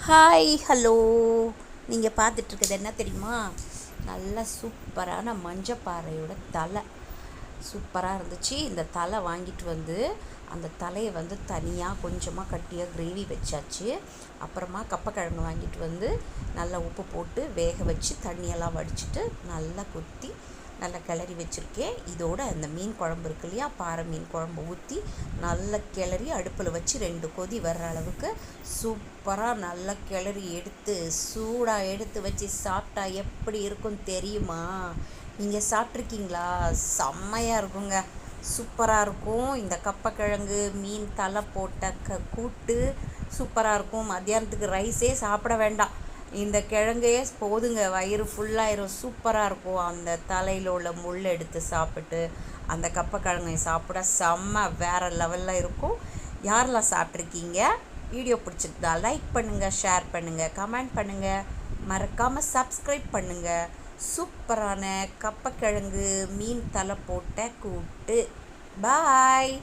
Hi hello. நீங்கள் பார்த்துட்ருக்குது என்ன தெரியுமா? நல்ல சூப்பரான மஞ்சப்பாறையோட தலை சூப்பராக இருந்துச்சு. இந்த தலை வாங்கிட்டு வந்து அந்த தலையை வந்து தனியாக கொஞ்சமாக கட்டியாக கிரேவி வச்சாச்சு. அப்புறமா கப்பக்கிழங்கு வாங்கிட்டு வந்து நல்லா உப்பு போட்டு வேக வச்சு தண்ணியெல்லாம் வடிச்சிட்டு நல்லா கொத்தி நல்லா கிளறி வச்சுருக்கேன். இதோட அந்த மீன் குழம்பு இருக்கு இல்லையா, பாறை மீன் குழம்பு ஊற்றி நல்லா கிளறி அடுப்பில் வச்சு 2 கொதி வர்ற அளவுக்கு சூப்பராக நல்லா கிளறி எடுத்து சூடாக எடுத்து வச்சு சாப்பிட்டா எப்படி இருக்கும் தெரியுமா? நீங்கள் சாப்பிட்ருக்கீங்களா? செம்மையாக இருக்குங்க, சூப்பராக இருக்கும். இந்த கப்பக்கிழங்கு மீன் தலை போட்ட கூட்டு சூப்பராக இருக்கும். மத்தியானத்துக்கு ரைஸே சாப்பிட வேண்டாம், இந்த கிழங்கே போதுங்க, வயிறு ஃபுல்லாயிரும். சூப்பராக இருக்கும். அந்த தலையில் உள்ள முள் எடுத்து சாப்பிட்டு அந்த கப்பக்கிழங்கை சாப்பிட செம்ம வேறு லெவலில் இருக்கும். யாரெல்லாம் சாப்பிட்ருக்கீங்க? வீடியோ பிடிச்சிருந்தா லைக் பண்ணுங்கள், ஷேர் பண்ணுங்கள், கமெண்ட் பண்ணுங்கள், மறக்காமல் சப்ஸ்கிரைப் பண்ணுங்கள். சூப்பரான கப்பக்கிழங்கு மீன் தலை போட்ட கூட்டு. பாய்.